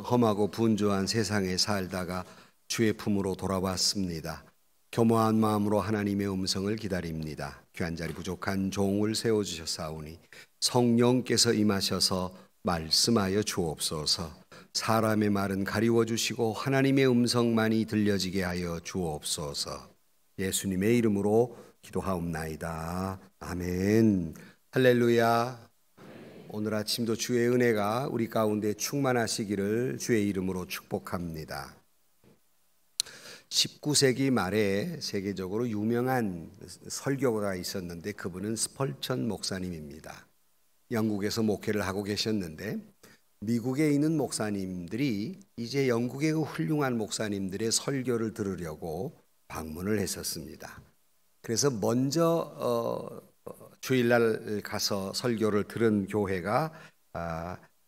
험하고 분주한 세상에 살다가 주의 품으로 돌아왔습니다. 겸허한 마음으로 하나님의 음성을 기다립니다. 귀한 자리 부족한 종을 세워주셨사오니 성령께서 임하셔서 말씀하여 주옵소서. 사람의 말은 가리워 주시고 하나님의 음성만이 들려지게 하여 주옵소서. 예수님의 이름으로 기도하옵나이다. 아멘. 할렐루야. 오늘 아침도 주의 은혜가 우리 가운데 충만하시기를 주의 이름으로 축복합니다. 19세기 말에 세계적으로 유명한 설교가가 있었는데 그분은 스펄전 목사님입니다. 영국에서 목회를 하고 계셨는데 미국에 있는 목사님들이 이제 영국의 그 훌륭한 목사님들의 설교를 들으려고 방문을 했었습니다. 그래서 먼저 주일날 가서 설교를 들은 교회가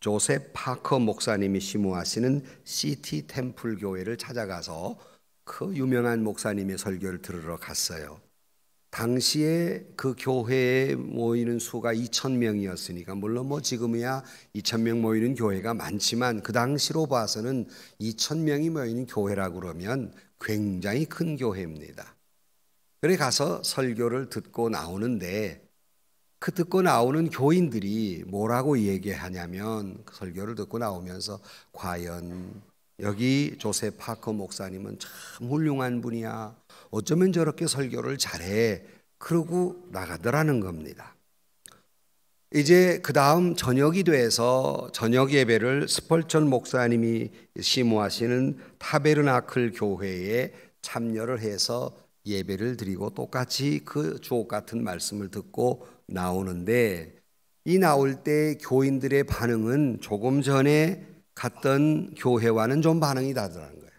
조셉 파커 목사님이 심우하시는 시티 템플 교회를 찾아가서 그 유명한 목사님의 설교를 들으러 갔어요. 당시에 그 교회에 모이는 수가 2,000명이었으니까 물론 지금이야 2,000명 모이는 교회가 많지만 그 당시로 봐서는 2,000명이 모이는 교회라고 그러면 굉장히 큰 교회입니다. 그래 가서 설교를 듣고 나오는데 그 듣고 나오는 교인들이 뭐라고 얘기하냐면 그 설교를 듣고 나오면서 과연 여기 조셉 파커 목사님은 참 훌륭한 분이야. 어쩌면 저렇게 설교를 잘해. 그러고 나가더라는 겁니다. 이제 그 다음 저녁이 돼서 저녁 예배를 스펄전 목사님이 심우하시는 타베르나클 교회에 참여를 해서 예배를 드리고 똑같이 그 주옥 같은 말씀을 듣고 나오는데 이 나올 때 교인들의 반응은 조금 전에 갔던 교회와는 좀 반응이 다르다는 거예요.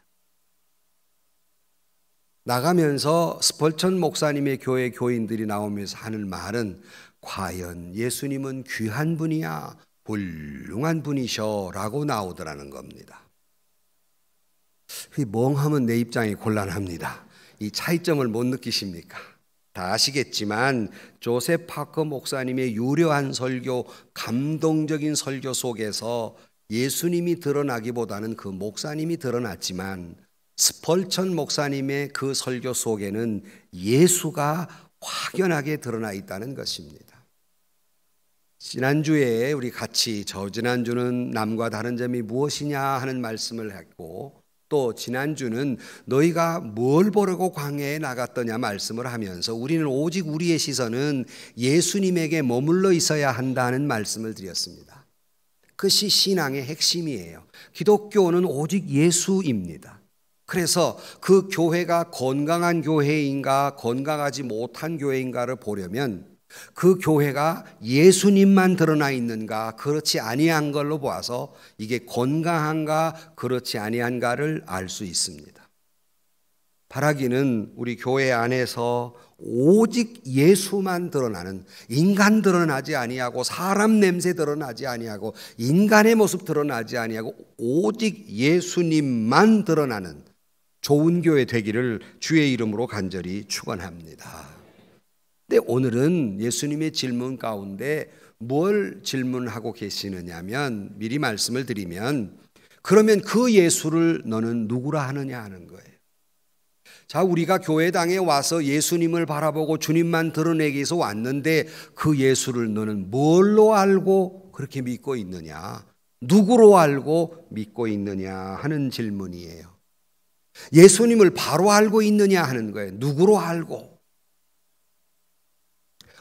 나가면서 스펄전 목사님의 교회 교인들이 나오면서 하는 말은 과연 예수님은 귀한 분이야, 훌륭한 분이셔 라고 나오더라는 겁니다. 멍하면 내 입장이 곤란합니다. 이 차이점을 못 느끼십니까? 다 아시겠지만 조셉 파커 목사님의 유려한 설교, 감동적인 설교 속에서 예수님이 드러나기보다는 그 목사님이 드러났지만 스펄전 목사님의 그 설교 속에는 예수가 확연하게 드러나 있다는 것입니다. 지난주에 우리 같이 저지난주는 남과 다른 점이 무엇이냐 하는 말씀을 했고 또 지난주는 너희가 뭘 보려고 광야에 나갔더냐 말씀을 하면서 우리는 오직 우리의 시선은 예수님에게 머물러 있어야 한다는 말씀을 드렸습니다. 그것이 신앙의 핵심이에요. 기독교는 오직 예수입니다. 그래서 그 교회가 건강한 교회인가 건강하지 못한 교회인가를 보려면 그 교회가 예수님만 드러나 있는가 그렇지 아니한 걸로 보아서 이게 건강한가 그렇지 아니한가를 알 수 있습니다. 바라기는 우리 교회 안에서 오직 예수만 드러나는, 인간 드러나지 아니하고 사람 냄새 드러나지 아니하고 인간의 모습 드러나지 아니하고 오직 예수님만 드러나는 좋은 교회 되기를 주의 이름으로 간절히 축원합니다. 근데 오늘은 예수님의 질문 가운데 뭘 질문하고 계시느냐면 미리 말씀을 드리면 그러면 그 예수를 너는 누구라 하느냐 하는 거예요. 자, 우리가 교회당에 와서 예수님을 바라보고 주님만 드러내기 위해서 왔는데 그 예수를 너는 뭘로 알고 그렇게 믿고 있느냐? 누구로 알고 믿고 있느냐 하는 질문이에요. 예수님을 바로 알고 있느냐 하는 거예요. 누구로 알고?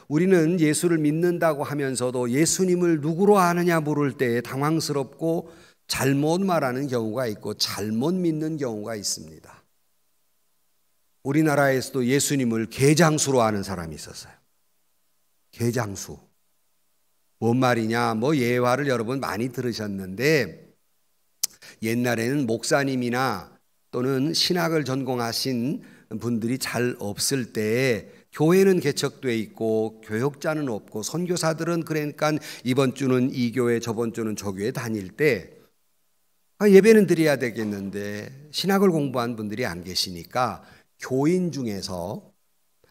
우리는 예수를 믿는다고 하면서도 예수님을 누구로 아느냐 물을 때 당황스럽고 잘못 말하는 경우가 있고 잘못 믿는 경우가 있습니다. 우리나라에서도 예수님을 개장수로 아는 사람이 있었어요. 개장수. 뭔 말이냐? 예화를 여러분 많이 들으셨는데 옛날에는 목사님이나 또는 신학을 전공하신 분들이 잘 없을 때 교회는 개척돼 있고 교역자는 없고 선교사들은 그러니까 이번 주는 이 교회 저번 주는 저 교회 다닐 때 예배는 드려야 되겠는데 신학을 공부한 분들이 안 계시니까 교인 중에서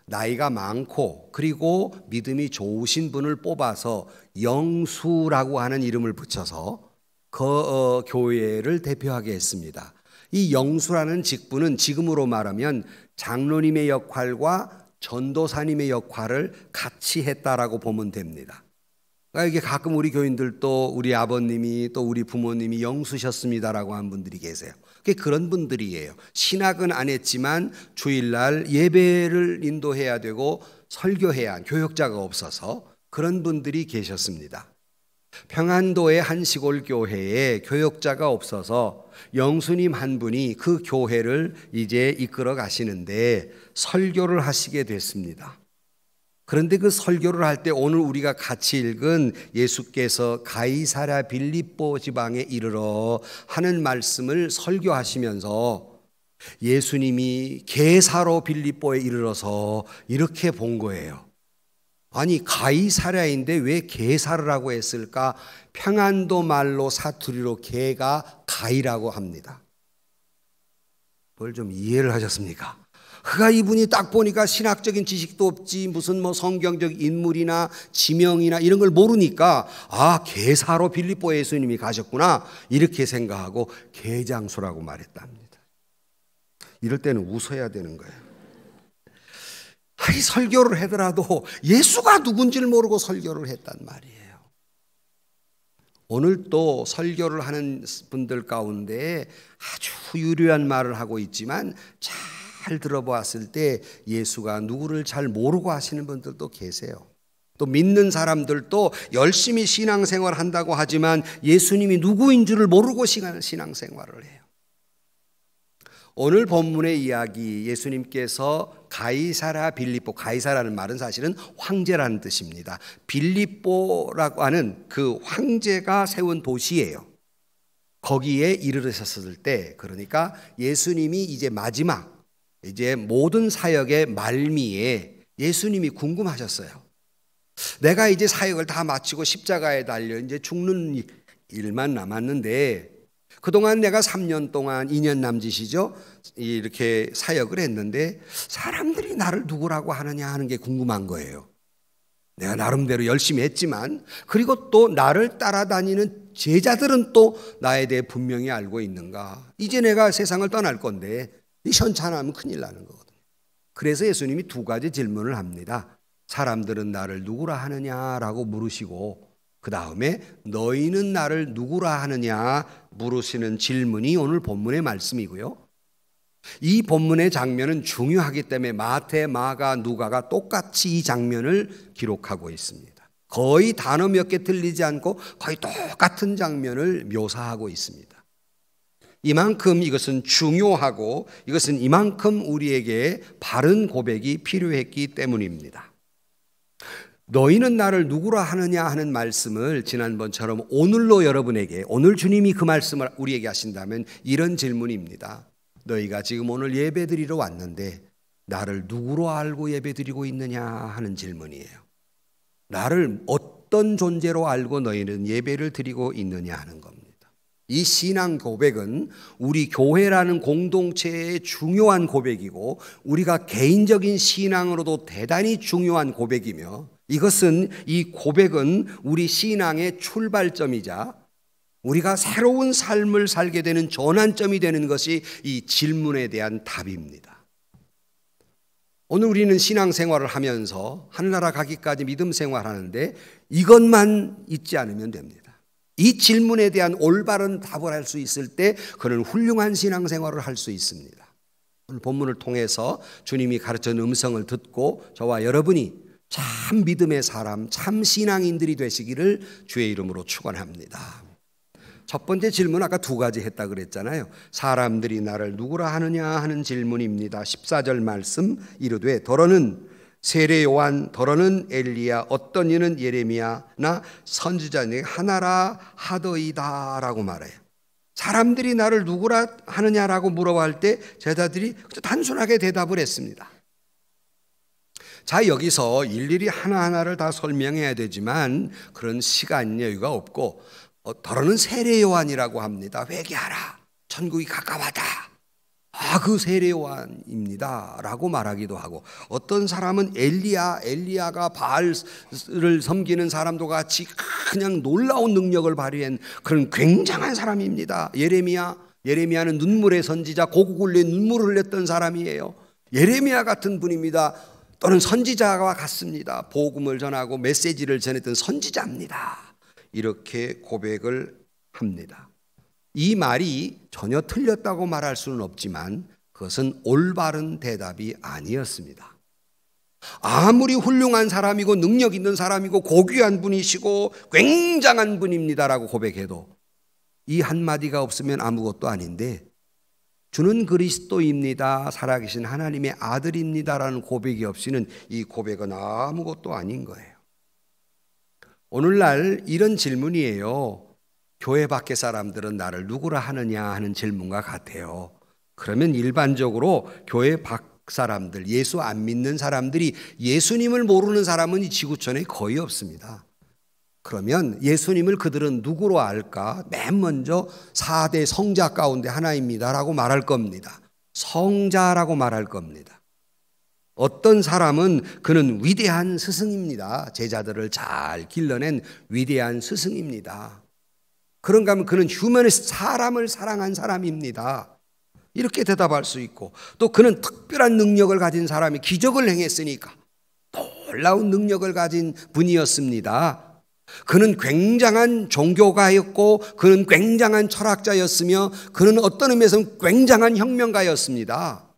나이가 많고 그리고 믿음이 좋으신 분을 뽑아서 영수라고 하는 이름을 붙여서 교회를 대표하게 했습니다. 이 영수라는 직분은 지금으로 말하면 장로님의 역할과 전도사님의 역할을 같이 했다라고 보면 됩니다. 그러니까 이게 가끔 우리 교인들도 우리 아버님이 또 우리 부모님이 영수셨습니다라고 하는 분들이 계세요. 그런 분들이에요. 신학은 안 했지만 주일날 예배를 인도해야 되고 설교해야 한 교역자가 없어서 그런 분들이 계셨습니다. 평안도의 한 시골 교회에 교역자가 없어서 영수님 한 분이 그 교회를 이제 이끌어 가시는데 설교를 하시게 됐습니다. 그런데 그 설교를 할 때 오늘 우리가 같이 읽은 예수께서 가이사랴 빌립보 지방에 이르러 하는 말씀을 설교하시면서 예수님이 게사로 빌립보에 이르러서 이렇게 본 거예요. 아니 가이사랴인데 왜 게사를 하고 했을까? 평안도 말로 사투리로 게가 가이라고 합니다. 그걸 좀 이해를 하셨습니까? 그가 이분이 딱 보니까 신학적인 지식도 없지 무슨 뭐 성경적 인물이나 지명이나 이런 걸 모르니까 아 게사로 빌립보에 예수님이 가셨구나 이렇게 생각하고 게장수라고 말했답니다. 이럴 때는 웃어야 되는 거예요. 이 설교를 하더라도 예수가 누군지를 모르고 설교를 했단 말이에요. 오늘 또 설교를 하는 분들 가운데 아주 유려한 말을 하고 있지만 잘 들어보았을 때 예수가 누구를 잘 모르고 하시는 분들도 계세요. 또 믿는 사람들도 열심히 신앙생활 한다고 하지만 예수님이 누구인 줄을 모르고 신앙생활을 해요. 오늘 본문의 이야기 예수님께서 가이사랴 빌립보, 가이사라는 말은 사실은 황제라는 뜻입니다. 빌립보라고 하는 그 황제가 세운 도시예요. 거기에 이르르셨을 때 그러니까 예수님이 이제 마지막 이제 모든 사역의 말미에 예수님이 궁금하셨어요. 내가 이제 사역을 다 마치고 십자가에 달려 이제 죽는 일만 남았는데 그동안 내가 3년 동안 2년 남짓이죠. 이렇게 사역을 했는데 사람들이 나를 누구라고 하느냐 하는 게 궁금한 거예요. 내가 나름대로 열심히 했지만 그리고 또 나를 따라다니는 제자들은 또 나에 대해 분명히 알고 있는가. 이제 내가 세상을 떠날 건데 현찬하면 큰일 나는 거거든요. 그래서 예수님이 두 가지 질문을 합니다. 사람들은 나를 누구라 하느냐라고 물으시고 그 다음에 너희는 나를 누구라 하느냐 물으시는 질문이 오늘 본문의 말씀이고요. 이 본문의 장면은 중요하기 때문에 마태, 마가, 누가가 똑같이 이 장면을 기록하고 있습니다. 거의 단어 몇 개 틀리지 않고 거의 똑같은 장면을 묘사하고 있습니다. 이만큼 이것은 중요하고 이것은 이만큼 우리에게 바른 고백이 필요했기 때문입니다. 너희는 나를 누구라 하느냐 하는 말씀을 지난번처럼 오늘로 여러분에게 오늘 주님이 그 말씀을 우리에게 하신다면 이런 질문입니다. 너희가 지금 오늘 예배드리러 왔는데 나를 누구로 알고 예배드리고 있느냐 하는 질문이에요. 나를 어떤 존재로 알고 너희는 예배를 드리고 있느냐 하는 겁니다. 이 신앙 고백은 우리 교회라는 공동체의 중요한 고백이고 우리가 개인적인 신앙으로도 대단히 중요한 고백이며 이것은 이 고백은 우리 신앙의 출발점이자 우리가 새로운 삶을 살게 되는 전환점이 되는 것이 이 질문에 대한 답입니다. 오늘 우리는 신앙생활을 하면서 하늘나라 가기까지 믿음 생활하는데 이것만 잊지 않으면 됩니다. 이 질문에 대한 올바른 답을 할 수 있을 때 그는 훌륭한 신앙생활을 할 수 있습니다. 오늘 본문을 통해서 주님이 가르치는 음성을 듣고 저와 여러분이 참 믿음의 사람, 참 신앙인들이 되시기를 주의 이름으로 축원합니다. 첫 번째 질문 아까 두 가지 했다 그랬잖아요. 사람들이 나를 누구라 하느냐 하는 질문입니다. 14절 말씀 이르되 더러는 세례 요한, 더러는 엘리야, 어떤 이는 예레미야나 선지자 중에 하나라 하더이다 라고 말해요. 사람들이 나를 누구라 하느냐라고 물어볼 때 제자들이 단순하게 대답을 했습니다. 자, 여기서 일일이 하나하나를 다 설명해야 되지만 그런 시간 여유가 없고 더러는 세례 요한이라고 합니다. 회개하라, 천국이 가까웠다. 그 세례요한입니다 라고 말하기도 하고, 어떤 사람은 엘리야가 바알을 섬기는 사람도 같이 그냥 놀라운 능력을 발휘한 그런 굉장한 사람입니다. 예레미야는 눈물의 선지자, 고국을 눈물을 흘렸던 사람이에요. 예레미야 같은 분입니다. 또는 선지자와 같습니다. 복음을 전하고 메시지를 전했던 선지자입니다. 이렇게 고백을 합니다. 이 말이 전혀 틀렸다고 말할 수는 없지만 그것은 올바른 대답이 아니었습니다. 아무리 훌륭한 사람이고 능력 있는 사람이고 고귀한 분이시고 굉장한 분입니다라고 고백해도 이 한마디가 없으면 아무것도 아닌데, 주는 그리스도입니다, 살아계신 하나님의 아들입니다라는 고백이 없이는 이 고백은 아무것도 아닌 거예요. 오늘날 이런 질문이에요. 교회 밖의 사람들은 나를 누구라 하느냐 하는 질문과 같아요. 그러면 일반적으로 교회 밖 사람들, 예수 안 믿는 사람들이 예수님을 모르는 사람은 이 지구촌에 거의 없습니다. 그러면 예수님을 그들은 누구로 알까? 맨 먼저 4대 성자 가운데 하나입니다라고 말할 겁니다. 성자라고 말할 겁니다. 어떤 사람은 그는 위대한 스승입니다. 제자들을 잘 길러낸 위대한 스승입니다. 그런가 하면 그는 휴머니스트, 사람을 사랑한 사람입니다. 이렇게 대답할 수 있고, 또 그는 특별한 능력을 가진 사람이 기적을 행했으니까 놀라운 능력을 가진 분이었습니다. 그는 굉장한 종교가였고 그는 굉장한 철학자였으며 그는 어떤 의미에서는 굉장한 혁명가였습니다.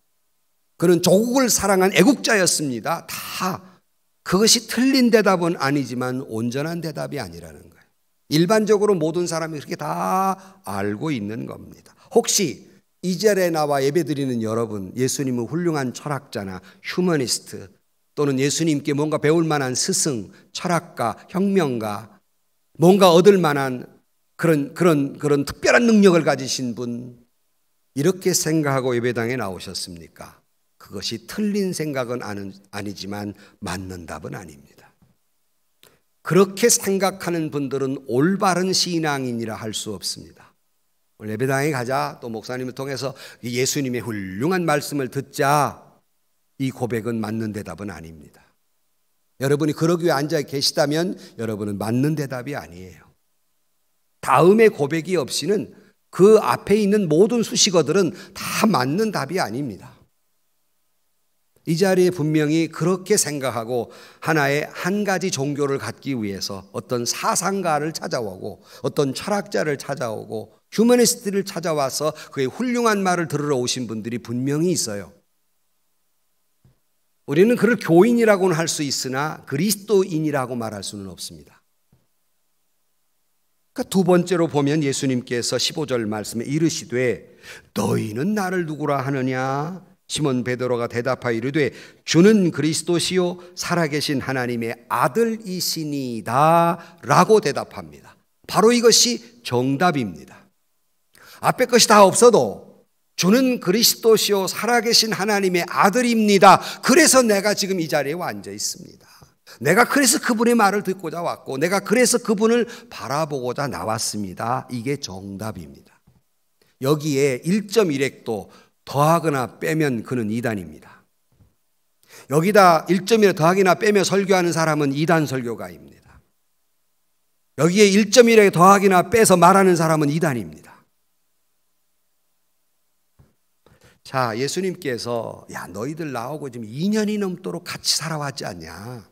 그는 조국을 사랑한 애국자였습니다. 다 그것이 틀린 대답은 아니지만 온전한 대답이 아니라는 거예요. 일반적으로 모든 사람이 그렇게 다 알고 있는 겁니다. 혹시 이 자리에 나와 예배드리는 여러분, 예수님은 훌륭한 철학자나 휴머니스트 또는 예수님께 뭔가 배울 만한 스승, 철학가, 혁명가, 뭔가 얻을 만한 그런 특별한 능력을 가지신 분, 이렇게 생각하고 예배당에 나오셨습니까? 그것이 틀린 생각은 아니지만 맞는 답은 아닙니다. 그렇게 생각하는 분들은 올바른 신앙인이라 할 수 없습니다. 오늘 예배당에 가자, 또 목사님을 통해서 예수님의 훌륭한 말씀을 듣자, 이 고백은 맞는 대답은 아닙니다. 여러분이 그러기 위해 앉아 계시다면 여러분은 맞는 대답이 아니에요. 다음의 고백이 없이는 그 앞에 있는 모든 수식어들은 다 맞는 답이 아닙니다. 이 자리에 분명히 그렇게 생각하고 하나의 한 가지 종교를 갖기 위해서 어떤 사상가를 찾아오고 어떤 철학자를 찾아오고 휴머니스트를 찾아와서 그의 훌륭한 말을 들으러 오신 분들이 분명히 있어요. 우리는 그를 교인이라고는 할 수 있으나 그리스도인이라고 말할 수는 없습니다. 그러니까 두 번째로 보면 예수님께서 15절 말씀에 이르시되 너희는 나를 누구라 하느냐? 시몬 베드로가 대답하여 이르되 주는 그리스도시요 살아계신 하나님의 아들이시니이다 라고 대답합니다. 바로 이것이 정답입니다. 앞에 것이 다 없어도 주는 그리스도시요 살아계신 하나님의 아들입니다. 그래서 내가 지금 이 자리에 앉아 있습니다. 내가 그래서 그분의 말을 듣고자 왔고 내가 그래서 그분을 바라보고자 나왔습니다. 이게 정답입니다. 여기에 1.1획도 더하거나 빼면 그는 이단입니다. 여기다 1.1에 더하기나 빼며 설교하는 사람은 이단 설교가입니다. 여기에 1.1에 더하기나 빼서 말하는 사람은 이단입니다. 자, 예수님께서 야 너희들 나오고 지금 2년이 넘도록 같이 살아왔지 않냐?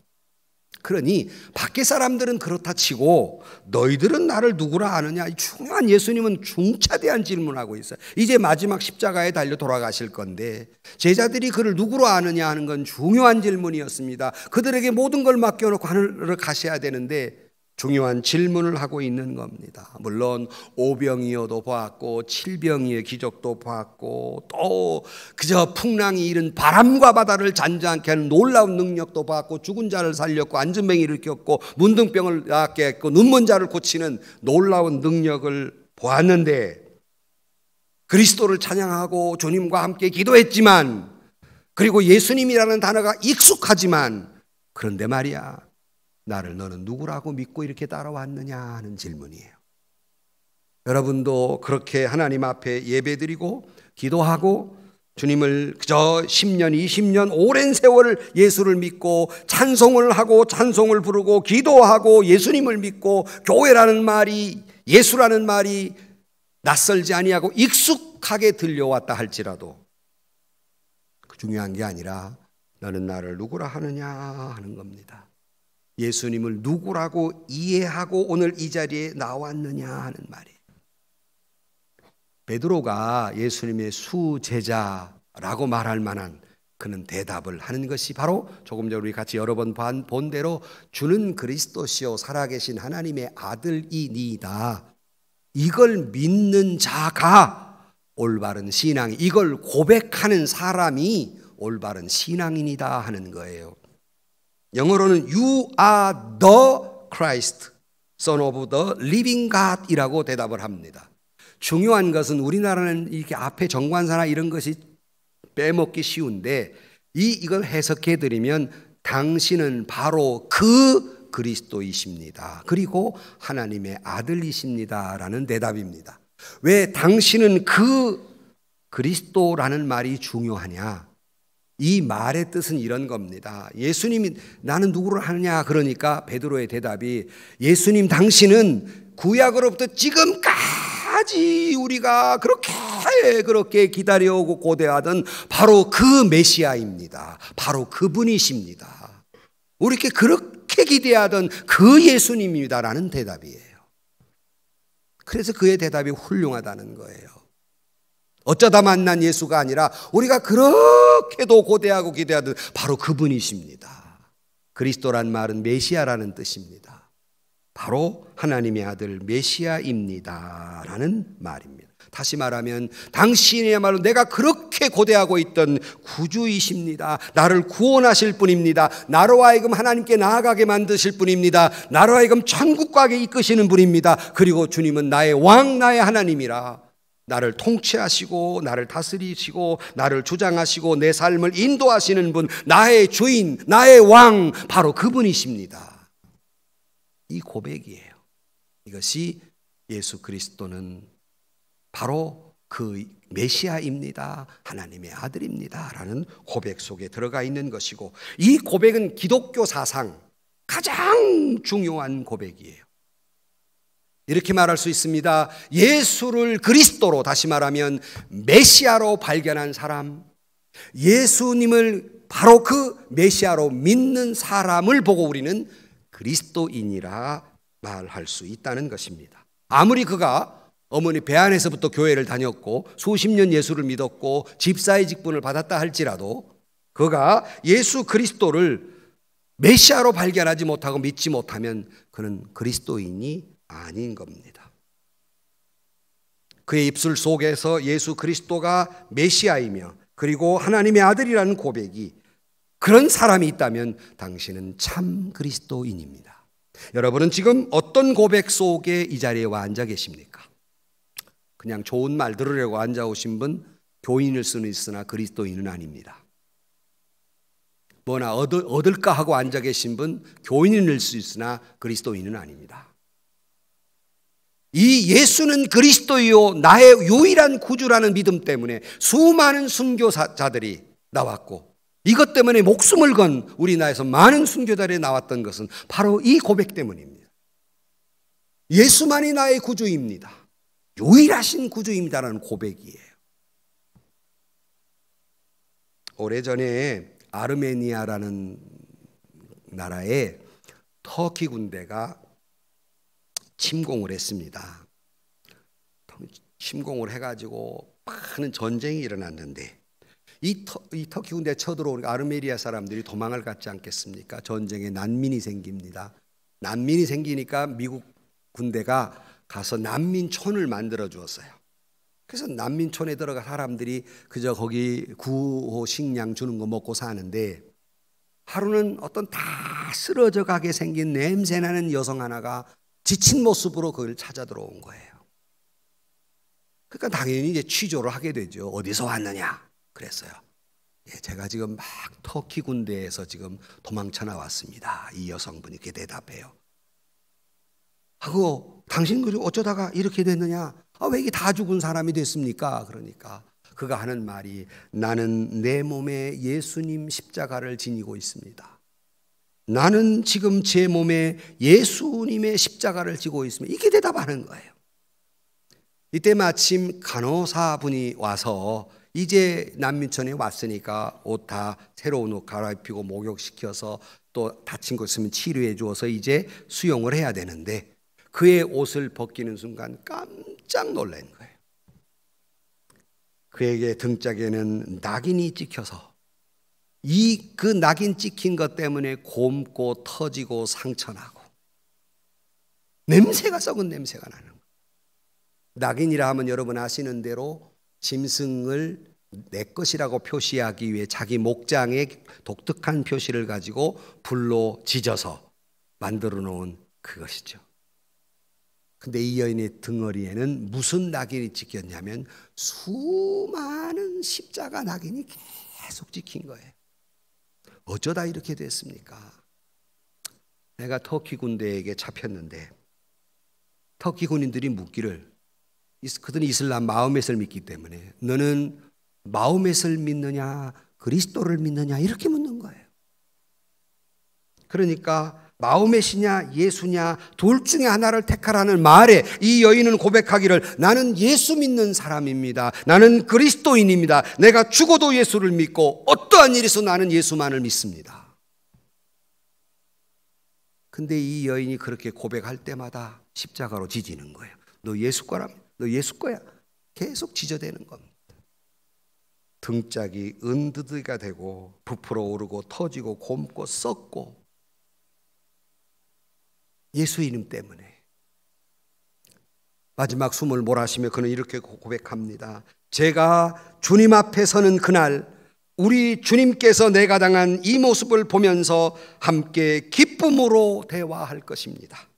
그러니 밖에 사람들은 그렇다 치고 너희들은 나를 누구라 아느냐? 중요한 예수님은 중차대한 질문하고 있어요. 이제 마지막 십자가에 달려 돌아가실 건데 제자들이 그를 누구로 아느냐 하는 건 중요한 질문이었습니다. 그들에게 모든 걸 맡겨놓고 하늘을 가셔야 되는데 중요한 질문을 하고 있는 겁니다. 물론 오병이어도 보았고 칠병이의 기적도 보았고 또 그저 풍랑이 일은 바람과 바다를 잔잔케 하는 놀라운 능력도 보았고 죽은 자를 살렸고 안전병이를 일으켰고 문둥병을 낫게 했고 눈먼 자를 고치는 놀라운 능력을 보았는데 그리스도를 찬양하고 주님과 함께 기도했지만 그리고 예수님이라는 단어가 익숙하지만 그런데 말이야 나를 너는 누구라고 믿고 이렇게 따라왔느냐 하는 질문이에요. 여러분도 그렇게 하나님 앞에 예배드리고 기도하고 주님을 그저 10년, 20년 오랜 세월 예수를 믿고 찬송을 하고 찬송을 부르고 기도하고 예수님을 믿고 교회라는 말이, 예수라는 말이 낯설지 아니하고 익숙하게 들려왔다 할지라도 중요한 게 아니라 너는 나를 누구라 하느냐 하는 겁니다. 예수님을 누구라고 이해하고 오늘 이 자리에 나왔느냐 하는 말이에요. 베드로가 예수님의 수제자라고 말할 만한 그는 대답을 하는 것이 바로 조금 전에 우리 같이 여러 번 본 대로 주는 그리스도시요 살아계신 하나님의 아들이니이다. 이걸 믿는 자가 올바른 신앙이, 이걸 고백하는 사람이 올바른 신앙인이다 하는 거예요. 영어로는 You are the Christ, Son of the Living God 이라고 대답을 합니다. 중요한 것은 우리나라는 이렇게 앞에 정관사나 이런 것이 빼먹기 쉬운데 이걸 해석해 드리면 당신은 바로 그 그리스도이십니다. 그리고 하나님의 아들이십니다 라는 대답입니다. 왜 당신은 그 그리스도라는 말이 중요하냐? 이 말의 뜻은 이런 겁니다. 예수님이 나는 누구를 하느냐 그러니까 베드로의 대답이 예수님 당신은 구약으로부터 지금까지 우리가 그렇게 기다려오고 고대하던 바로 그 메시아입니다. 바로 그분이십니다. 우리 그렇게 기대하던 그 예수님입니다라는 대답이에요. 그래서 그의 대답이 훌륭하다는 거예요. 어쩌다 만난 예수가 아니라 우리가 그렇게도 고대하고 기대하던 바로 그분이십니다. 그리스도란 말은 메시아라는 뜻입니다. 바로 하나님의 아들 메시아입니다 라는 말입니다. 다시 말하면 당신이야말로 내가 그렇게 고대하고 있던 구주이십니다. 나를 구원하실 분입니다. 나로 하여금 하나님께 나아가게 만드실 분입니다. 나로 하여금 천국 가게 이끄시는 분입니다. 그리고 주님은 나의 왕, 나의 하나님이라 나를 통치하시고 나를 다스리시고 나를 주장하시고 내 삶을 인도하시는 분, 나의 주인, 나의 왕, 바로 그분이십니다. 이 고백이에요. 이것이 예수 그리스도는 바로 그 메시아입니다. 하나님의 아들입니다. 라는 고백 속에 들어가 있는 것이고 이 고백은 기독교 사상 가장 중요한 고백이에요. 이렇게 말할 수 있습니다. 예수를 그리스도로, 다시 말하면 메시아로 발견한 사람, 예수님을 바로 그 메시아로 믿는 사람을 보고 우리는 그리스도인이라 말할 수 있다는 것입니다. 아무리 그가 어머니 배 안에서부터 교회를 다녔고 수십 년 예수를 믿었고 집사의 직분을 받았다 할지라도 그가 예수 그리스도를 메시아로 발견하지 못하고 믿지 못하면 그는 그리스도인이 아닌 겁니다. 그의 입술 속에서 예수 그리스도가 메시아이며 그리고 하나님의 아들이라는 고백이 그런 사람이 있다면 당신은 참 그리스도인입니다. 여러분은 지금 어떤 고백 속에 이 자리에 와 앉아 계십니까? 그냥 좋은 말 들으려고 앉아오신 분, 교인일 수는 있으나 그리스도인은 아닙니다. 뭐나 얻을까 하고 앉아 계신 분, 교인일 수 있으나 그리스도인은 아닙니다. 이 예수는 그리스도요 나의 유일한 구주라는 믿음 때문에 수많은 순교자들이 나왔고 이것 때문에 목숨을 건 우리나라에서 많은 순교자들이 나왔던 것은 바로 이 고백 때문입니다. 예수만이 나의 구주입니다. 유일하신 구주입니다라는 고백이에요. 오래전에 아르메니아라는 나라에 터키 군대가 침공을 했습니다. 침공을 해가지고 많은 전쟁이 일어났는데 이 터키 군대에 쳐들어오니까 아르메니아 사람들이 도망을 갔지 않겠습니까? 전쟁에 난민이 생깁니다. 난민이 생기니까 미국 군대가 가서 난민촌을 만들어 주었어요. 그래서 난민촌에 들어가 사람들이 그저 거기 구호 식량 주는 거 먹고 사는데 하루는 어떤 다 쓰러져 가게 생긴 냄새나는 여성 하나가 지친 모습으로 그걸 찾아 들어온 거예요. 그러니까 당연히 이제 취조를 하게 되죠. 어디서 왔느냐? 그랬어요. 예, 제가 지금 막 터키 군대에서 지금 도망쳐 나왔습니다. 이 여성분이 이렇게 대답해요. 하고 당신 어쩌다가 이렇게 됐느냐? 왜 이게 다 죽은 사람이 됐습니까? 그러니까 그가 하는 말이 나는 내 몸에 예수님 십자가를 지니고 있습니다. 나는 지금 제 몸에 예수님의 십자가를 지고 있습니다. 이게 대답하는 거예요. 이때 마침 간호사분이 와서 이제 난민촌에 왔으니까 옷 다 새로운 옷 갈아입히고 목욕시켜서 또 다친 거 있으면 치료해 주어서 이제 수용을 해야 되는데 그의 옷을 벗기는 순간 깜짝 놀란 거예요. 그에게 등짝에는 낙인이 찍혀서 그 낙인 찍힌 것 때문에 곪고 터지고 상처나고 냄새가 썩은 냄새가 나는 거예요. 낙인이라 하면 여러분 아시는 대로 짐승을 내 것이라고 표시하기 위해 자기 목장에 독특한 표시를 가지고 불로 지져서 만들어 놓은 그것이죠. 근데 이 여인의 등허리에는 무슨 낙인이 찍혔냐면 수많은 십자가 낙인이 계속 찍힌 거예요. 어쩌다 이렇게 됐습니까? 내가 터키 군대에게 잡혔는데 터키 군인들이 묻기를, 그들은 이슬람 마호멧을 믿기 때문에 너는 마호멧을 믿느냐 그리스도를 믿느냐 이렇게 묻는 거예요. 그러니까 마호멧이냐 예수냐 둘 중에 하나를 택하라는 말에 이 여인은 고백하기를 나는 예수 믿는 사람입니다. 나는 그리스도인입니다. 내가 죽어도 예수를 믿고 어떠한 일이 있어도 나는 예수만을 믿습니다. 근데 이 여인이 그렇게 고백할 때마다 십자가로 지지는 거예요. 너 예수 거라, 너 예수 거야. 계속 지저대는 겁니다. 등짝이 은드드가 되고 부풀어 오르고 터지고 곪고 썩고 예수 이름 때문에. 마지막 숨을 몰아쉬며 그는 이렇게 고백합니다. 제가 주님 앞에 서는 그날 우리 주님께서 내가 당한 이 모습을 보면서 함께 기쁨으로 대화할 것입니다.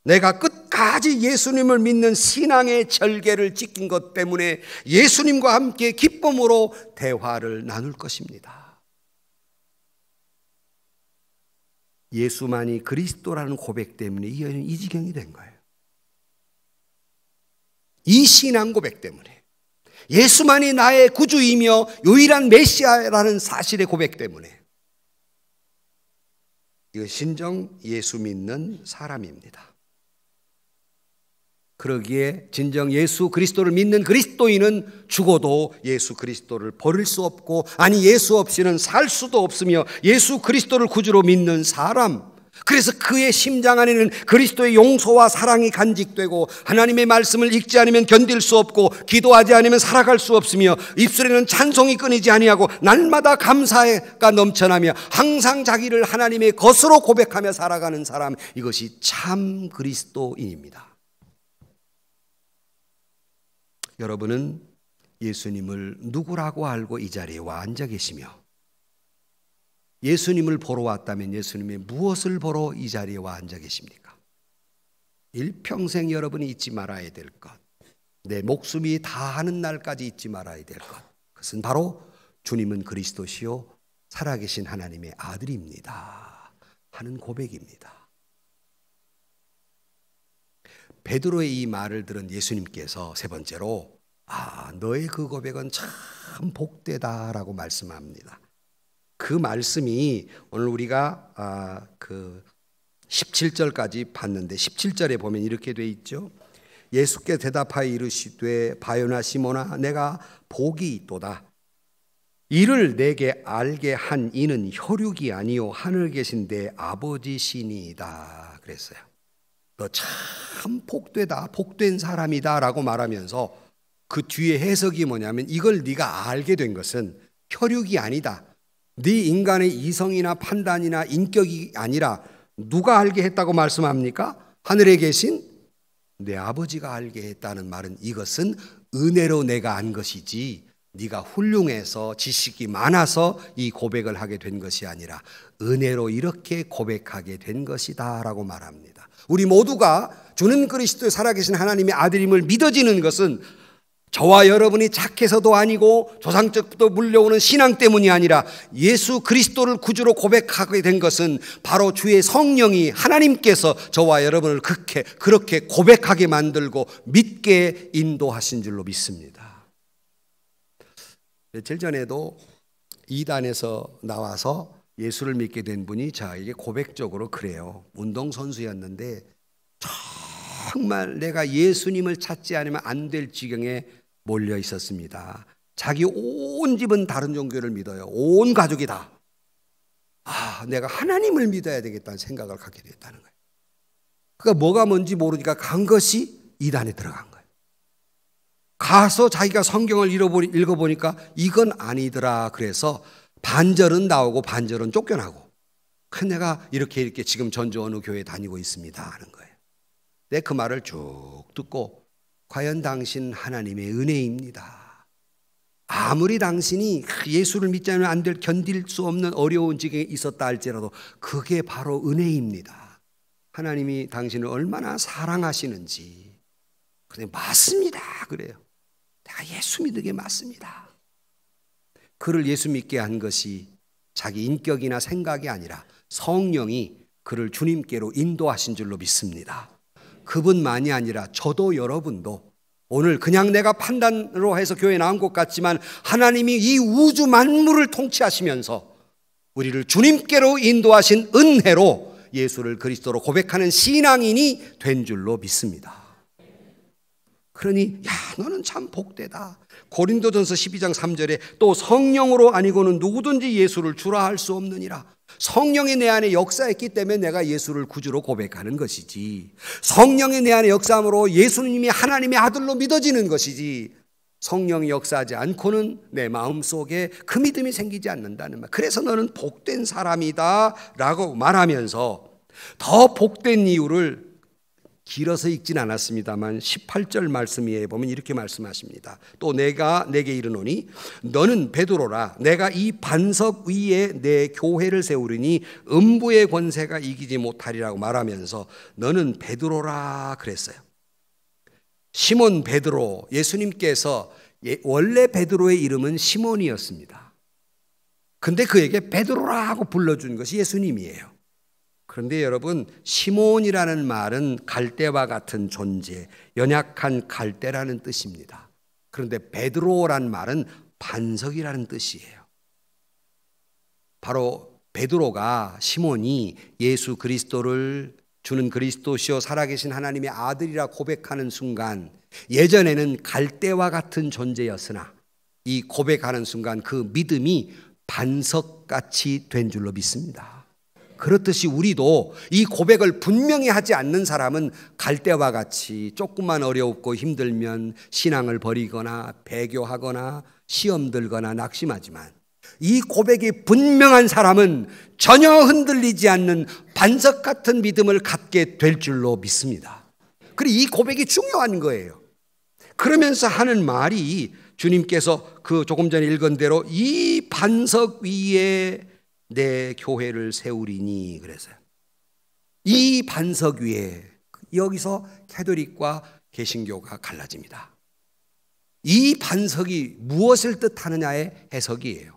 내가 끝까지 예수님을 믿는 신앙의 절개를 지킨 것 때문에 예수님과 함께 기쁨으로 대화를 나눌 것입니다. 예수만이 그리스도라는 고백 때문에 이 여인은 이 지경이 된 거예요. 이 신앙 고백 때문에, 예수만이 나의 구주이며 유일한 메시아라는 사실의 고백 때문에. 이거 진정 예수 믿는 사람입니다. 그러기에 진정 예수 그리스도를 믿는 그리스도인은 죽어도 예수 그리스도를 버릴 수 없고, 아니 예수 없이는 살 수도 없으며 예수 그리스도를 구주로 믿는 사람, 그래서 그의 심장 안에는 그리스도의 용서와 사랑이 간직되고 하나님의 말씀을 읽지 않으면 견딜 수 없고 기도하지 않으면 살아갈 수 없으며 입술에는 찬송이 끊이지 아니하고 날마다 감사가 넘쳐나며 항상 자기를 하나님의 것으로 고백하며 살아가는 사람, 이것이 참 그리스도인입니다. 여러분은 예수님을 누구라고 알고 이 자리에 와 앉아 계시며 예수님을 보러 왔다면 예수님의 무엇을 보러 이 자리에 와 앉아 계십니까? 일평생 여러분이 잊지 말아야 될 것, 내 목숨이 다하는 날까지 잊지 말아야 될 것, 그것은 바로 주님은 그리스도시요 살아계신 하나님의 아들입니다 하는 고백입니다. 베드로의 이 말을 들은 예수님께서 세 번째로 너의 그 고백은 참 복되다라고 말씀합니다. 그 말씀이 오늘 우리가 그 17절까지 봤는데 17절에 보면 이렇게 돼 있죠. 예수께 대답하여 이르시되 바요나 시몬아 내가 복이 있도다. 이를 내게 알게 한 이는 혈육이 아니요 하늘 계신 내 아버지시니이다 그랬어요. 너 참 복되다, 복된 사람이다 라고 말하면서 그 뒤에 해석이 뭐냐면 이걸 네가 알게 된 것은 혈육이 아니다. 네 인간의 이성이나 판단이나 인격이 아니라 누가 알게 했다고 말씀합니까? 하늘에 계신 내 아버지가 알게 했다는 말은 이것은 은혜로 내가 안 것이지 네가 훌륭해서 지식이 많아서 이 고백을 하게 된 것이 아니라 은혜로 이렇게 고백하게 된 것이다 라고 말합니다. 우리 모두가 주는 그리스도의 살아계신 하나님의 아들임을 믿어지는 것은 저와 여러분이 착해서도 아니고 조상적부터 물려오는 신앙 때문이 아니라 예수 그리스도를 구주로 고백하게 된 것은 바로 주의 성령이 하나님께서 저와 여러분을 그렇게 고백하게 만들고 믿게 인도하신 줄로 믿습니다. 며칠 전에도 이단에서 나와서 예수를 믿게 된 분이 저에게 고백적으로 그래요. 운동선수였는데 정말 내가 예수님을 찾지 않으면 안 될 지경에 몰려 있었습니다. 자기 온 집은 다른 종교를 믿어요. 온 가족이 다. 내가 하나님을 믿어야 되겠다는 생각을 갖게 됐다는 거예요. 그러니까 뭐가 뭔지 모르니까 간 것이 이단에 들어간 거예요. 가서 자기가 성경을 읽어보니까 이건 아니더라. 그래서 반절은 나오고 반절은 쫓겨나고. 내가 이렇게 지금 전주 어느 교회 다니고 있습니다 하는 거예요. 내 그 말을 쭉 듣고 과연 당신 하나님의 은혜입니다. 아무리 당신이 예수를 믿지 않으면 안 될 견딜 수 없는 어려운 지경에 있었다 할지라도 그게 바로 은혜입니다. 하나님이 당신을 얼마나 사랑하시는지. 그래 맞습니다. 그래요. 내가 예수 믿는 게 맞습니다. 그를 예수 믿게 한 것이 자기 인격이나 생각이 아니라 성령이 그를 주님께로 인도하신 줄로 믿습니다. 그분만이 아니라 저도 여러분도 오늘 그냥 내가 판단으로 해서 교회에 나온 것 같지만 하나님이 이 우주 만물을 통치하시면서 우리를 주님께로 인도하신 은혜로 예수를 그리스도로 고백하는 신앙인이 된 줄로 믿습니다. 그러니 너는 참 복되다. 고린도전서 12장 3절에 또 성령으로 아니고는 누구든지 예수를 주라 할 수 없느니라. 성령이 내 안에 역사했기 때문에 내가 예수를 구주로 고백하는 것이지, 성령이 내 안에 역사함으로 예수님이 하나님의 아들로 믿어지는 것이지, 성령이 역사하지 않고는 내 마음속에 그 믿음이 생기지 않는다는 말. 그래서 너는 복된 사람이다 라고 말하면서 더 복된 이유를 길어서 읽진 않았습니다만 18절 말씀 위에 보면 이렇게 말씀하십니다. 또 내가 내게 이르노니 너는 베드로라. 내가 이 반석 위에 내 교회를 세우리니 음부의 권세가 이기지 못하리라고 말하면서 너는 베드로라 그랬어요. 시몬 베드로, 예수님께서 원래 베드로의 이름은 시몬이었습니다. 근데 그에게 베드로라 하고 불러준 것이 예수님이에요. 그런데 여러분, 시몬이라는 말은 갈대와 같은 존재, 연약한 갈대라는 뜻입니다. 그런데 베드로란 말은 반석이라는 뜻이에요. 바로 베드로가, 시몬이 예수 그리스도를 주는 그리스도시요 살아계신 하나님의 아들이라 고백하는 순간, 예전에는 갈대와 같은 존재였으나 이 고백하는 순간 그 믿음이 반석같이 된 줄로 믿습니다. 그렇듯이 우리도 이 고백을 분명히 하지 않는 사람은 갈대와 같이 조금만 어렵고 힘들면 신앙을 버리거나 배교하거나 시험 들거나 낙심하지만, 이 고백이 분명한 사람은 전혀 흔들리지 않는 반석 같은 믿음을 갖게 될 줄로 믿습니다. 그리고 이 고백이 중요한 거예요. 그러면서 하는 말이 주님께서 그 조금 전에 읽은 대로 이 반석 위에 내 교회를 세우리니 그래서요. 이 반석 위에, 여기서 캐톨릭과 개신교가 갈라집니다. 이 반석이 무엇을 뜻하느냐의 해석이에요.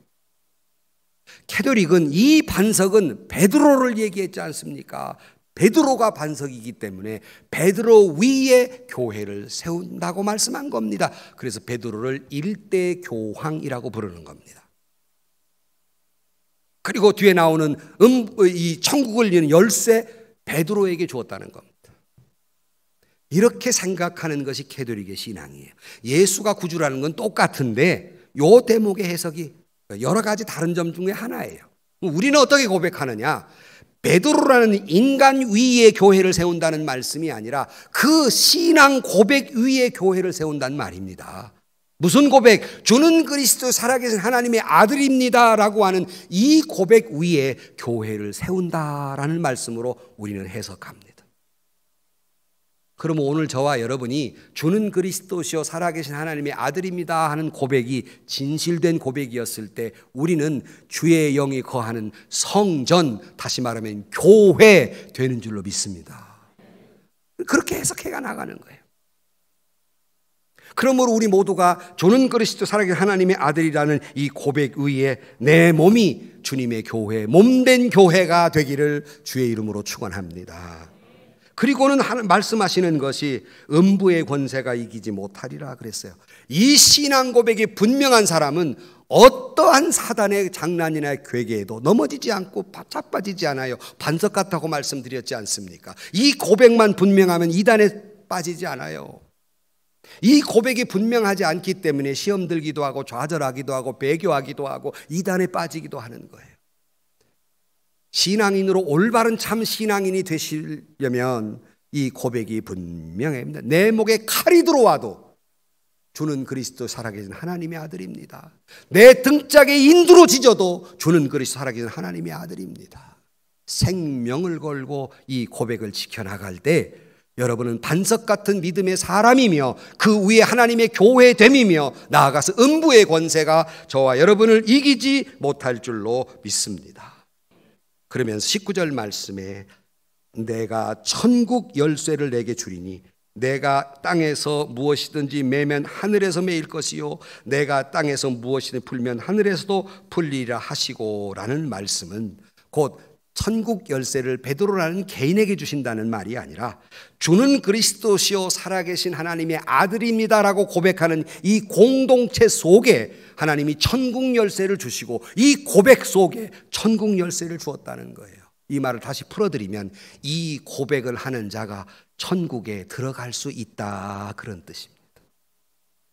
캐톨릭은 이 반석은 베드로를 얘기했지 않습니까? 베드로가 반석이기 때문에 베드로 위에 교회를 세운다고 말씀한 겁니다. 그래서 베드로를 일대 교황이라고 부르는 겁니다. 그리고 뒤에 나오는 이 천국을 여는 열쇠 베드로에게 주었다는 겁니다. 이렇게 생각하는 것이 캐톨릭의 신앙이에요. 예수가 구주라는 건 똑같은데 요 대목의 해석이 여러 가지 다른 점 중에 하나예요. 우리는 어떻게 고백하느냐? 베드로라는 인간 위에 교회를 세운다는 말씀이 아니라 그 신앙 고백 위에 교회를 세운다는 말입니다. 무슨 고백? 주는 그리스도 살아계신 하나님의 아들입니다 라고 하는 이 고백 위에 교회를 세운다라는 말씀으로 우리는 해석합니다. 그러면 오늘 저와 여러분이 주는 그리스도시요 살아계신 하나님의 아들입니다 하는 고백이 진실된 고백이었을 때 우리는 주의 영이 거하는 성전, 다시 말하면 교회 되는 줄로 믿습니다. 그렇게 해석해가 나가는 거예요. 그러므로 우리 모두가 주는 그리스도 살아계신 하나님의 아들이라는 이 고백 위에 내 몸이 주님의 교회, 몸된 교회가 되기를 주의 이름으로 축원합니다. 그리고는 말씀하시는 것이 음부의 권세가 이기지 못하리라 그랬어요. 이 신앙 고백이 분명한 사람은 어떠한 사단의 장난이나 괴계에도 넘어지지 않고 자빠지지 않아요. 반석 같다고 말씀드렸지 않습니까? 이 고백만 분명하면 이단에 빠지지 않아요. 이 고백이 분명하지 않기 때문에 시험 들기도 하고 좌절하기도 하고 배교하기도 하고 이단에 빠지기도 하는 거예요. 신앙인으로 올바른 참 신앙인이 되시려면 이 고백이 분명해야 합니다. 내 목에 칼이 들어와도 주는 그리스도 살아계신 하나님의 아들입니다. 내 등짝에 인두로 찢어도 주는 그리스도 살아계신 하나님의 아들입니다. 생명을 걸고 이 고백을 지켜나갈 때 여러분은 반석 같은 믿음의 사람이며 그 위에 하나님의 교회됨이며 나아가서 음부의 권세가 저와 여러분을 이기지 못할 줄로 믿습니다. 그러면서 19절 말씀에 내가 천국 열쇠를 내게 주리니 내가 땅에서 무엇이든지 매면 하늘에서 매일 것이요 내가 땅에서 무엇이든지 풀면 하늘에서도 풀리라 하시고 라는 말씀은 곧 천국 열쇠를 베드로라는 개인에게 주신다는 말이 아니라 주는 그리스도시요 살아계신 하나님의 아들입니다라고 고백하는 이 공동체 속에 하나님이 천국 열쇠를 주시고 이 고백 속에 천국 열쇠를 주었다는 거예요. 이 말을 다시 풀어드리면 이 고백을 하는 자가 천국에 들어갈 수 있다 그런 뜻입니다.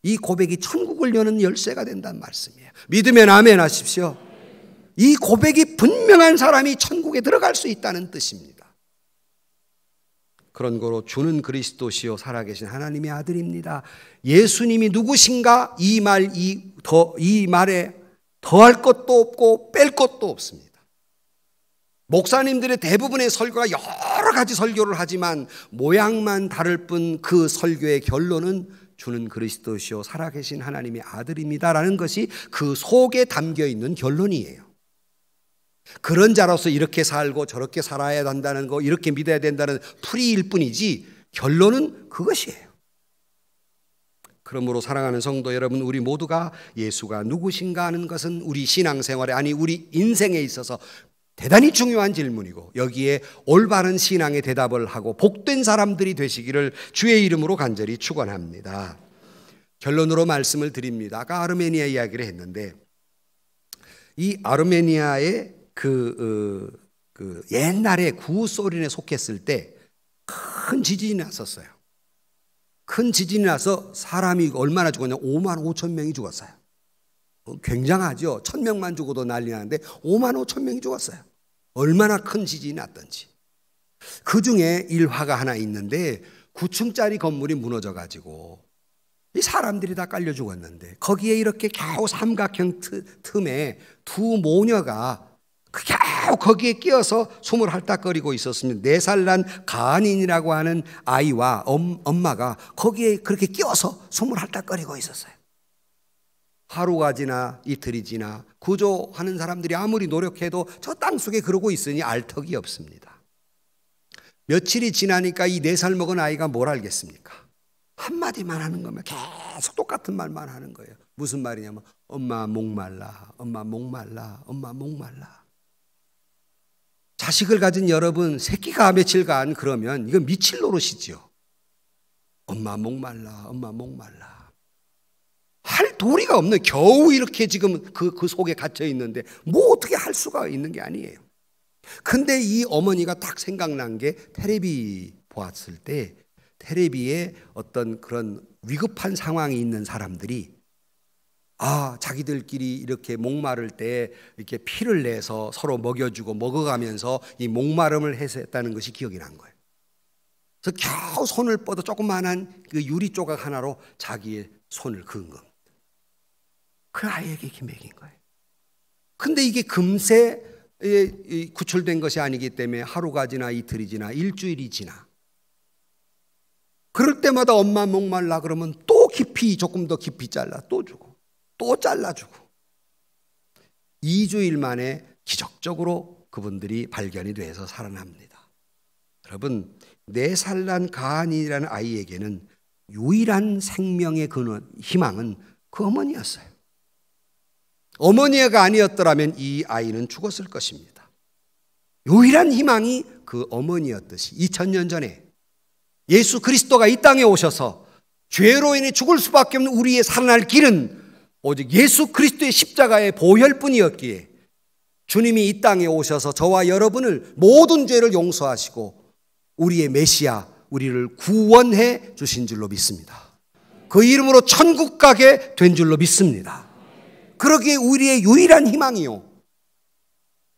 이 고백이 천국을 여는 열쇠가 된다는 말씀이에요. 믿으면 아멘 하십시오. 이 고백이 분명한 사람이 천국에 들어갈 수 있다는 뜻입니다. 그런 거로 주는 그리스도시요 살아계신 하나님의 아들입니다. 예수님이 누구신가? 이 말에 더할 것도 없고 뺄 것도 없습니다. 목사님들의 대부분의 설교가 여러 가지 설교를 하지만 모양만 다를 뿐 그 설교의 결론은 주는 그리스도시요 살아계신 하나님의 아들입니다라는 것이 그 속에 담겨 있는 결론이에요. 그런 자로서 이렇게 살고 저렇게 살아야 한다는 거, 이렇게 믿어야 된다는 풀이일 뿐이지 결론은 그것이에요. 그러므로 사랑하는 성도 여러분, 우리 모두가 예수가 누구신가 하는 것은 우리 신앙생활에, 아니 우리 인생에 있어서 대단히 중요한 질문이고 여기에 올바른 신앙의 대답을 하고 복된 사람들이 되시기를 주의 이름으로 간절히 축원합니다. 결론으로 말씀을 드립니다. 아까 아르메니아 이야기를 했는데 이 아르메니아의 그 옛날에 구소련에 속했을 때 큰 지진이 났었어요. 큰 지진이 나서 사람이 얼마나 죽었냐? 5만 5천 명이 죽었어요. 굉장하죠. 1,000명만 죽어도 난리 나는데 5만 5천 명이 죽었어요. 얼마나 큰 지진이 났던지. 그 중에 일화가 하나 있는데 9층짜리 건물이 무너져가지고 이 사람들이 다 깔려 죽었는데 거기에 이렇게 겨우 삼각형 틈에 두 모녀가 겨우 거기에 끼어서 숨을 헐떡거리고 있었습니다. 4살 난 가한인이라고 하는 아이와 엄마가 거기에 그렇게 끼어서 숨을 헐떡거리고 있었어요. 하루가 지나 이틀이 지나 구조하는 사람들이 아무리 노력해도 저 땅속에 그러고 있으니 알 턱이 없습니다. 며칠이 지나니까 이 4살 먹은 아이가 뭘 알겠습니까? 한마디만 하는 거면 계속 똑같은 말만 하는 거예요. 무슨 말이냐면 엄마 목말라, 엄마 목말라, 엄마 목말라. 자식을 가진 여러분, 새끼가 며칠간 그러면 이건 미칠 노릇이지요. 엄마 목말라, 엄마 목말라. 할 도리가 없네. 겨우 이렇게 지금 그 속에 갇혀 있는데 뭐 어떻게 할 수가 있는 게 아니에요. 근데 이 어머니가 딱 생각난 게 테레비 보았을 때 테레비에 어떤 그런 위급한 상황이 있는 사람들이 자기들끼리 이렇게 목마를 때 이렇게 피를 내서 서로 먹여주고 먹어가면서 이 목마름을 해소했다는 것이 기억이 난 거예요. 그래서 겨우 손을 뻗어 조그만한 그 유리 조각 하나로 자기의 손을 그은 겁니다. 그 아이에게 먹인 거예요. 근데 이게 금세 구출된 것이 아니기 때문에 하루가 지나 이틀이 지나 일주일이 지나 그럴 때마다 엄마 목말라 그러면 또 깊이 조금 더 깊이 잘라 또 주고 또 잘라주고 2주일 만에 기적적으로 그분들이 발견이 돼서 살아납니다. 여러분 4살 난 가한이라는 아이에게는 유일한 생명의 근원, 희망은 그 어머니였어요. 어머니가 아니었더라면 이 아이는 죽었을 것입니다. 유일한 희망이 그 어머니였듯이 2000년 전에 예수 그리스도가 이 땅에 오셔서 죄로 인해 죽을 수밖에 없는 우리의 살아날 길은 오직 예수 그리스도의 십자가의 보혈뿐이었기에 주님이 이 땅에 오셔서 저와 여러분을 모든 죄를 용서하시고 우리의 메시아, 우리를 구원해 주신 줄로 믿습니다. 그 이름으로 천국 가게 된 줄로 믿습니다. 그러기에 우리의 유일한 희망이요,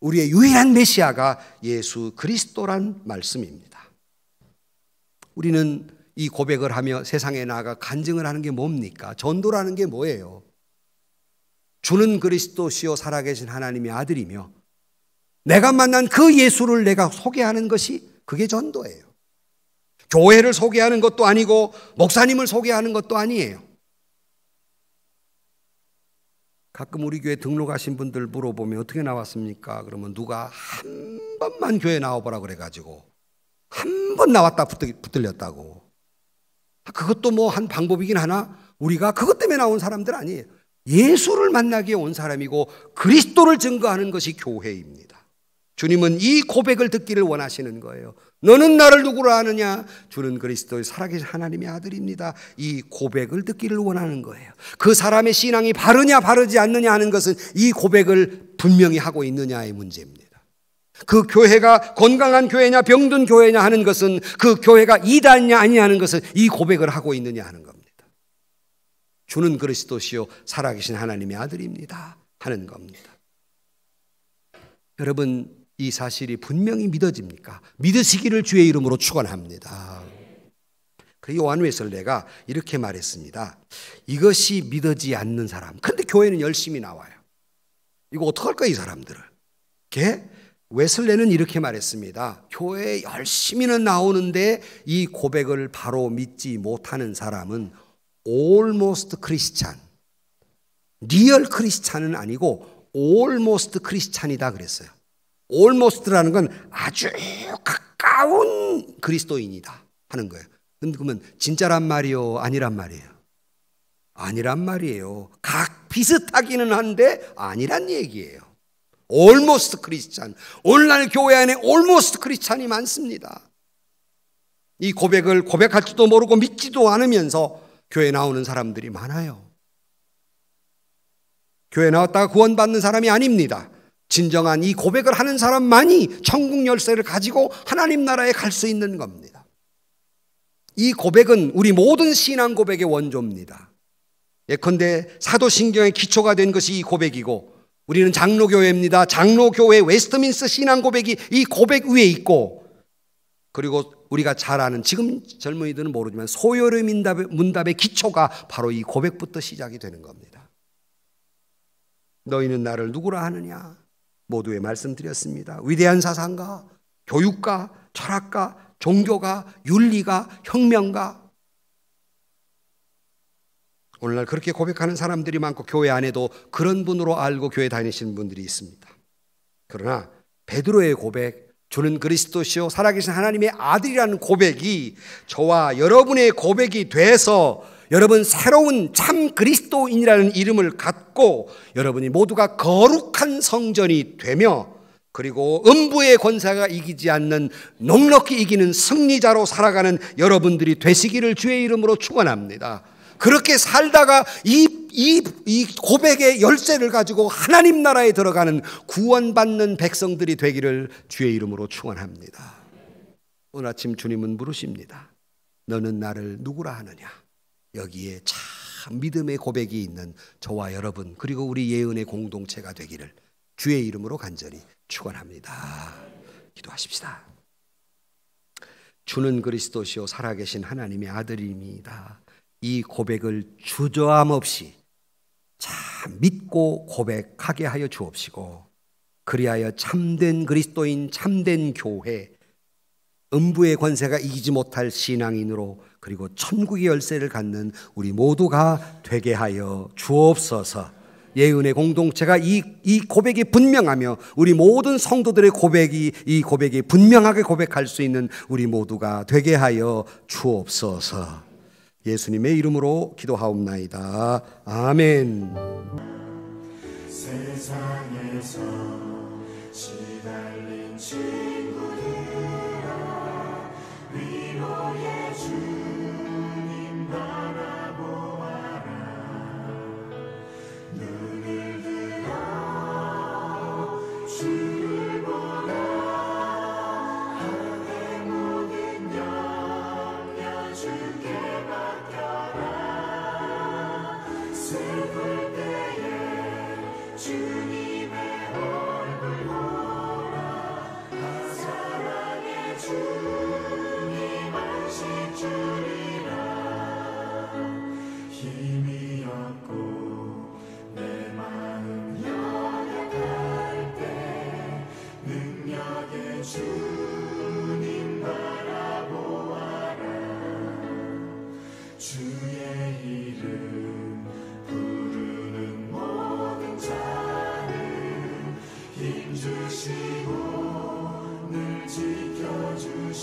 우리의 유일한 메시아가 예수 그리스도란 말씀입니다. 우리는 이 고백을 하며 세상에 나아가 간증을 하는 게 뭡니까? 전도라는 게 뭐예요? 주는 그리스도시요 살아계신 하나님의 아들이며 내가 만난 그 예수를 내가 소개하는 것이 그게 전도예요. 교회를 소개하는 것도 아니고 목사님을 소개하는 것도 아니에요. 가끔 우리 교회 등록하신 분들 물어보면 어떻게 나왔습니까? 그러면 누가 한 번만 교회 나와보라 그래가지고 한 번 나왔다 붙들렸다고. 그것도 뭐 한 방법이긴 하나 우리가 그것 때문에 나온 사람들 아니에요. 예수를 만나기에 온 사람이고 그리스도를 증거하는 것이 교회입니다. 주님은 이 고백을 듣기를 원하시는 거예요. 너는 나를 누구로 아느냐? 주는 그리스도의 살아계신 하나님의 아들입니다. 이 고백을 듣기를 원하는 거예요. 그 사람의 신앙이 바르냐 바르지 않느냐 하는 것은 이 고백을 분명히 하고 있느냐의 문제입니다. 그 교회가 건강한 교회냐 병든 교회냐 하는 것은 그 교회가 이단이냐 아니냐 하는 것은 이 고백을 하고 있느냐 하는 겁니다. 주는 그리스도시요 살아계신 하나님의 아들입니다 하는 겁니다. 여러분, 이 사실이 분명히 믿어집니까? 믿으시기를 주의 이름으로 축원합니다. 그 요한 웨슬레가 이렇게 말했습니다. 이것이 믿어지지 않는 사람, 근데 교회는 열심히 나와요. 이거 어떡할까 이 사람들을? 웨슬레는 이렇게 말했습니다. 교회에 열심히는 나오는데 이 고백을 바로 믿지 못하는 사람은 almost Christian, 리얼 크리스찬은 아니고 almost 크리스찬이다 그랬어요. almost라는 건 아주 가까운 그리스도인이다 하는 거예요. 그러면 진짜란 말이요? 아니란 말이에요? 아니란 말이에요. 비슷하기는 한데 아니란 얘기예요. almost 크리스찬. 오늘날 교회 안에 almost 크리스찬이 많습니다. 이 고백을 고백할지도 모르고 믿지도 않으면서 교회 나오는 사람들이 많아요. 교회 나왔다가 구원받는 사람이 아닙니다. 진정한 이 고백을 하는 사람만이 천국 열쇠를 가지고 하나님 나라에 갈 수 있는 겁니다. 이 고백은 우리 모든 신앙 고백의 원조입니다. 예컨대 사도신경의 기초가 된 것이 이 고백이고 우리는 장로교회입니다. 장로교회 웨스트민스터 신앙 고백이 이 고백 위에 있고 그리고 우리가 잘 아는 지금 젊은이들은 모르지만 소요리 문답의 기초가 바로 이 고백부터 시작이 되는 겁니다. 너희는 나를 누구라 하느냐? 모두에 말씀드렸습니다. 위대한 사상가, 교육가, 철학가, 종교가, 윤리가, 혁명가. 오늘날 그렇게 고백하는 사람들이 많고 교회 안에도 그런 분으로 알고 교회 다니시는 분들이 있습니다. 그러나 베드로의 고백, 주는 그리스도시요 살아계신 하나님의 아들이라는 고백이 저와 여러분의 고백이 돼서 여러분 새로운 참 그리스도인이라는 이름을 갖고 여러분이 모두가 거룩한 성전이 되며 그리고 음부의 권세가 이기지 않는 넉넉히 이기는 승리자로 살아가는 여러분들이 되시기를 주의 이름으로 축원합니다. 그렇게 살다가 이 고백의 열쇠를 가지고 하나님 나라에 들어가는 구원받는 백성들이 되기를 주의 이름으로 축원합니다. 오늘 아침 주님은 물으십니다. 너는 나를 누구라 하느냐? 여기에 참 믿음의 고백이 있는 저와 여러분 그리고 우리 예은의 공동체가 되기를 주의 이름으로 간절히 축원합니다. 기도하십시다. 주는 그리스도시요 살아계신 하나님의 아들입니다. 이 고백을 주저함 없이 참 믿고 고백하게 하여 주옵시고 그리하여 참된 그리스도인 참된 교회 음부의 권세가 이기지 못할 신앙인으로 그리고 천국의 열쇠를 갖는 우리 모두가 되게 하여 주옵소서. 예은의 공동체가 이 고백이 분명하며 우리 모든 성도들의 고백이 이 고백이 분명하게 고백할 수 있는 우리 모두가 되게 하여 주옵소서. 예수님의 이름으로 기도하옵나이다. 아멘. 세상에서 시달린 친구들아 위로의 주님 바라보아라. 눈을 들어 주를 보라. 하늘의 모든 영역 주께 맡겨라. 슬플 때에 주님의 얼굴 보라. 사랑의 주님 안식 주리라. 힘이 없고 내 마음 연약할 때 능력의 주님 바라보아라. 주의 이름 부르는 모든 자는 힘주시고 늘 지켜주시리.